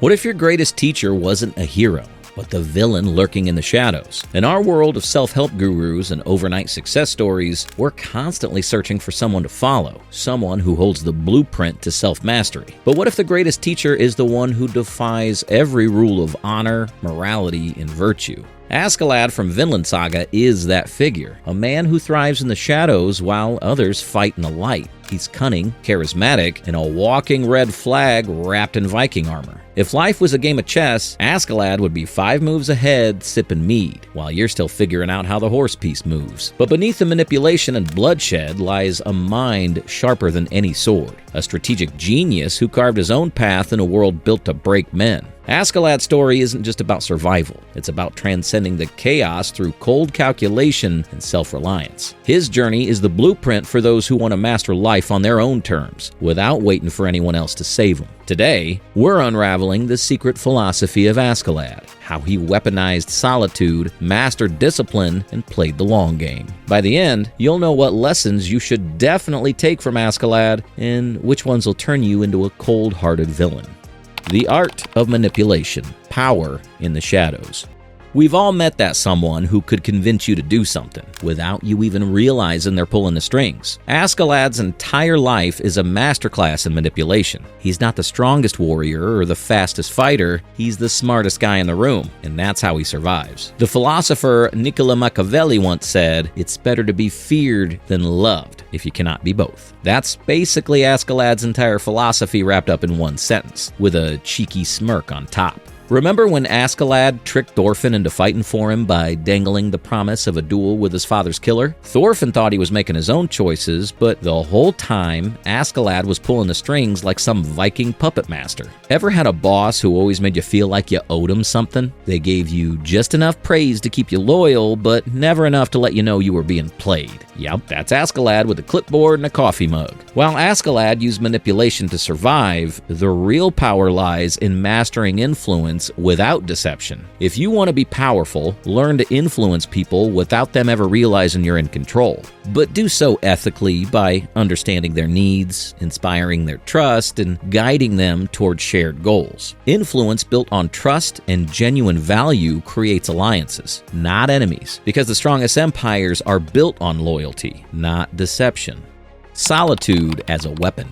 What if your greatest teacher wasn't a hero, but the villain lurking in the shadows? In our world of self-help gurus and overnight success stories, we're constantly searching for someone to follow, someone who holds the blueprint to self-mastery. But what if the greatest teacher is the one who defies every rule of honor, morality, and virtue? Askeladd from Vinland Saga is that figure, a man who thrives in the shadows while others fight in the light. He's cunning, charismatic, and a walking red flag wrapped in Viking armor. If life was a game of chess, Askeladd would be 5 moves ahead sipping mead, while you're still figuring out how the horse piece moves. But beneath the manipulation and bloodshed lies a mind sharper than any sword, a strategic genius who carved his own path in a world built to break men. Askeladd's story isn't just about survival, it's about transcending the chaos through cold calculation and self-reliance. His journey is the blueprint for those who want to master life on their own terms, without waiting for anyone else to save them. Today, we're unraveling the secret philosophy of Askeladd, how he weaponized solitude, mastered discipline, and played the long game. By the end, you'll know what lessons you should definitely take from Askeladd, and which ones will turn you into a cold-hearted villain. The art of manipulation, power in the shadows. We've all met that someone who could convince you to do something without you even realizing they're pulling the strings. Askeladd's entire life is a masterclass in manipulation. He's not the strongest warrior or the fastest fighter, he's the smartest guy in the room, and that's how he survives. The philosopher Niccolo Machiavelli once said, "It's better to be feared than loved if you cannot be both." That's basically Askeladd's entire philosophy wrapped up in one sentence, with a cheeky smirk on top. Remember when Askeladd tricked Thorfinn into fighting for him by dangling the promise of a duel with his father's killer? Thorfinn thought he was making his own choices, but the whole time, Askeladd was pulling the strings like some Viking puppet master. Ever had a boss who always made you feel like you owed him something? They gave you just enough praise to keep you loyal, but never enough to let you know you were being played. Yep, that's Askeladd with a clipboard and a coffee mug. While Askeladd used manipulation to survive, the real power lies in mastering influence without deception. If you want to be powerful, learn to influence people without them ever realizing you're in control. But do so ethically by understanding their needs, inspiring their trust, and guiding them towards shared goals. Influence built on trust and genuine value creates alliances, not enemies, because the strongest empires are built on loyalty, not deception. Solitude as a weapon.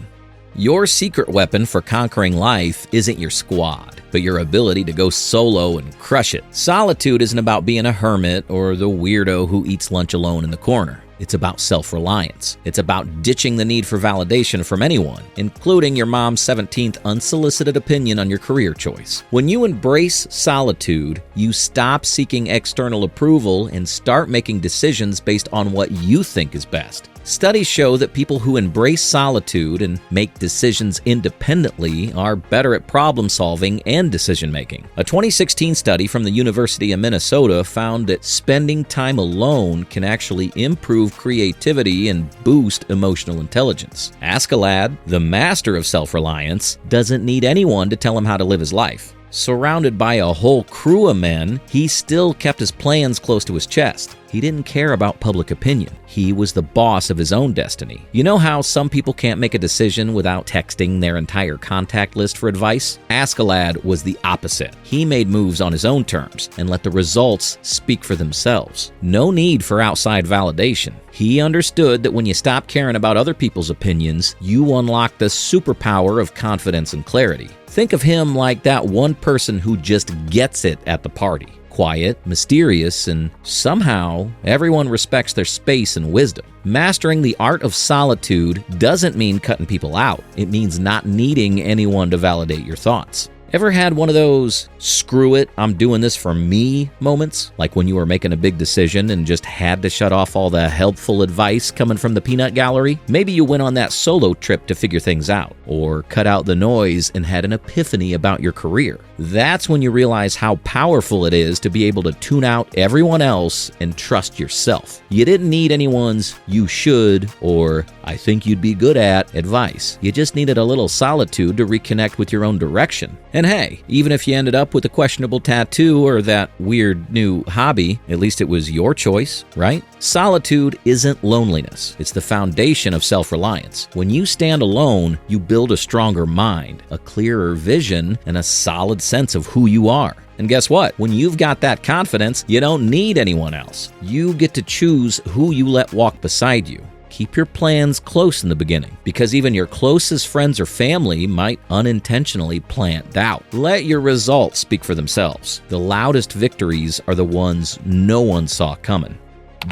Your secret weapon for conquering life isn't your squad, but your ability to go solo and crush it. Solitude isn't about being a hermit or the weirdo who eats lunch alone in the corner. It's about self-reliance. It's about ditching the need for validation from anyone, including your mom's 17th unsolicited opinion on your career choice. When you embrace solitude, you stop seeking external approval and start making decisions based on what you think is best. Studies show that people who embrace solitude and make decisions independently are better at problem solving and decision making. A 2016 study from the University of Minnesota found that spending time alone can actually improve creativity and boost emotional intelligence. Askeladd, the master of self-reliance, doesn't need anyone to tell him how to live his life. Surrounded by a whole crew of men, he still kept his plans close to his chest. He didn't care about public opinion. He was the boss of his own destiny. You know how some people can't make a decision without texting their entire contact list for advice? Askeladd was the opposite. He made moves on his own terms and let the results speak for themselves. No need for outside validation. He understood that when you stop caring about other people's opinions, you unlock the superpower of confidence and clarity. Think of him like that one person who just gets it at the party. Quiet, mysterious, and somehow everyone respects their space and wisdom. Mastering the art of solitude doesn't mean cutting people out. It means not needing anyone to validate your thoughts. Ever had one of those, screw it, I'm doing this for me moments? Like when you were making a big decision and just had to shut off all the helpful advice coming from the peanut gallery? Maybe you went on that solo trip to figure things out, or cut out the noise and had an epiphany about your career. That's when you realize how powerful it is to be able to tune out everyone else and trust yourself. You didn't need anyone's "you should" or "I think you'd be good at" advice. You just needed a little solitude to reconnect with your own direction. And hey, even if you ended up with a questionable tattoo or that weird new hobby, at least it was your choice, right? Solitude isn't loneliness. It's the foundation of self-reliance. When you stand alone, you build a stronger mind, a clearer vision, and a solid sense of who you are. And guess what? When you've got that confidence, you don't need anyone else. You get to choose who you let walk beside you. Keep your plans close in the beginning, because even your closest friends or family might unintentionally plant doubt. Let your results speak for themselves. The loudest victories are the ones no one saw coming.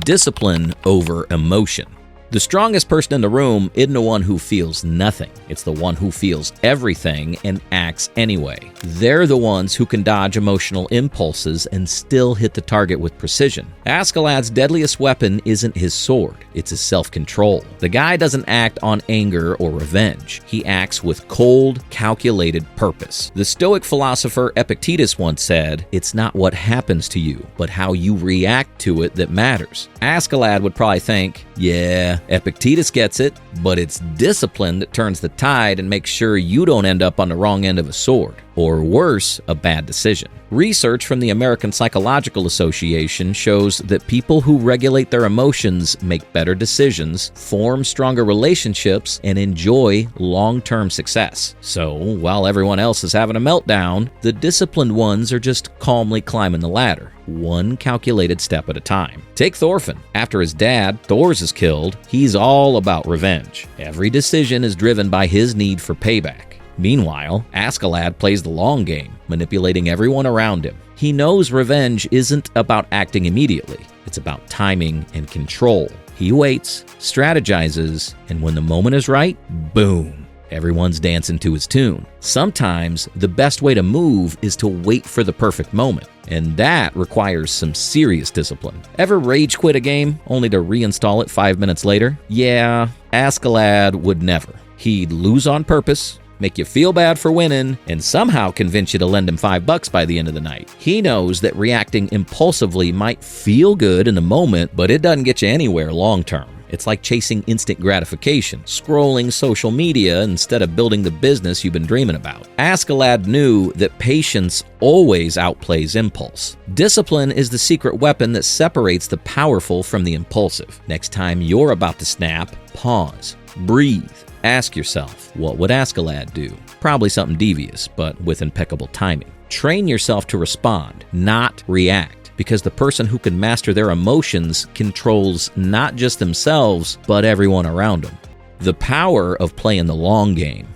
Discipline over emotion. The strongest person in the room isn't the one who feels nothing. It's the one who feels everything and acts anyway. They're the ones who can dodge emotional impulses and still hit the target with precision. Askeladd's deadliest weapon isn't his sword, it's his self-control. The guy doesn't act on anger or revenge. He acts with cold, calculated purpose. The Stoic philosopher Epictetus once said, "It's not what happens to you, but how you react to it that matters." Askeladd would probably think, yeah, Epictetus gets it, but it's discipline that turns the tide and makes sure you don't end up on the wrong end of a sword. Or worse, a bad decision. Research from the American Psychological Association shows that people who regulate their emotions make better decisions, form stronger relationships, and enjoy long-term success. So, while everyone else is having a meltdown, the disciplined ones are just calmly climbing the ladder, one calculated step at a time. Take Thorfinn. After his dad, Thors, is killed, he's all about revenge. Every decision is driven by his need for payback. Meanwhile, Askeladd plays the long game, manipulating everyone around him. He knows revenge isn't about acting immediately. It's about timing and control. He waits, strategizes, and when the moment is right, boom, everyone's dancing to his tune. Sometimes, the best way to move is to wait for the perfect moment, and that requires some serious discipline. Ever rage quit a game only to reinstall it 5 minutes later? Yeah, Askeladd would never. He'd lose on purpose, make you feel bad for winning, and somehow convince you to lend him $5 by the end of the night. He knows that reacting impulsively might feel good in the moment, but it doesn't get you anywhere long term. It's like chasing instant gratification, scrolling social media instead of building the business you've been dreaming about. Askeladd knew that patience always outplays impulse. Discipline is the secret weapon that separates the powerful from the impulsive. Next time you're about to snap, pause, breathe. Ask yourself, what would Askeladd do? Probably something devious, but with impeccable timing. Train yourself to respond, not react, because the person who can master their emotions controls not just themselves, but everyone around them. The power of playing the long game.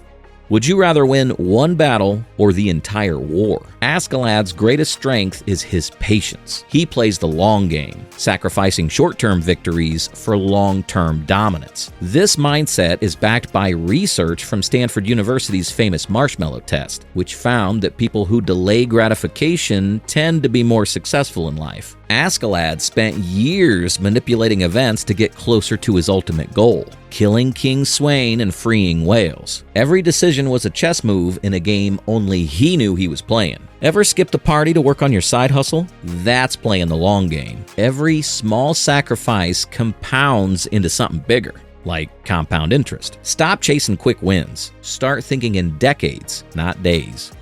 Would you rather win one battle or the entire war? Askeladd's greatest strength is his patience. He plays the long game, sacrificing short-term victories for long-term dominance. This mindset is backed by research from Stanford University's famous marshmallow test, which found that people who delay gratification tend to be more successful in life. Askeladd spent years manipulating events to get closer to his ultimate goal, killing King Sweyn and freeing Wales. Every decision was a chess move in a game only he knew he was playing. Ever skipped a party to work on your side hustle? That's playing the long game. Every small sacrifice compounds into something bigger, like compound interest. Stop chasing quick wins. Start thinking in decades, not days.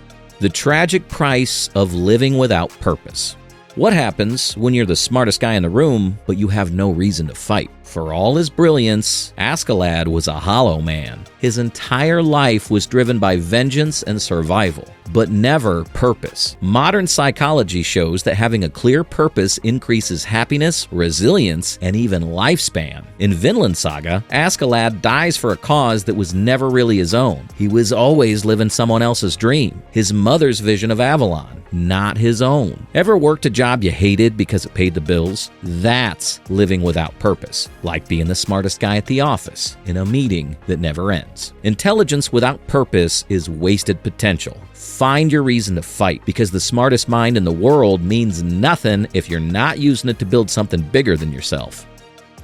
The tragic price of living without purpose. What happens when you're the smartest guy in the room, but you have no reason to fight? For all his brilliance, Askeladd was a hollow man. His entire life was driven by vengeance and survival, but never purpose. Modern psychology shows that having a clear purpose increases happiness, resilience, and even lifespan. In Vinland Saga, Askeladd dies for a cause that was never really his own. He was always living someone else's dream, his mother's vision of Avalon, not his own. Ever worked a job you hated because it paid the bills? That's living without purpose. Like being the smartest guy at the office in a meeting that never ends. Intelligence without purpose is wasted potential. Find your reason to fight, because the smartest mind in the world means nothing if you're not using it to build something bigger than yourself.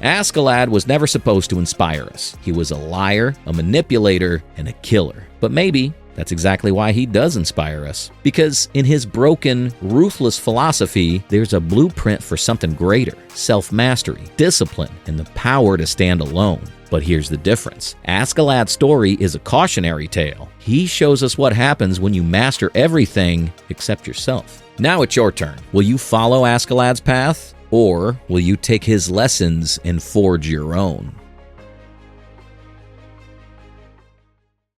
Askeladd was never supposed to inspire us. He was a liar, a manipulator, and a killer. But maybe That's exactly why he does inspire us. Because in his broken, ruthless philosophy, there's a blueprint for something greater: self-mastery, discipline, and the power to stand alone. But here's the difference. Askeladd's story is a cautionary tale. He shows us what happens when you master everything except yourself. Now it's your turn. Will you follow Askeladd's path? Or will you take his lessons and forge your own?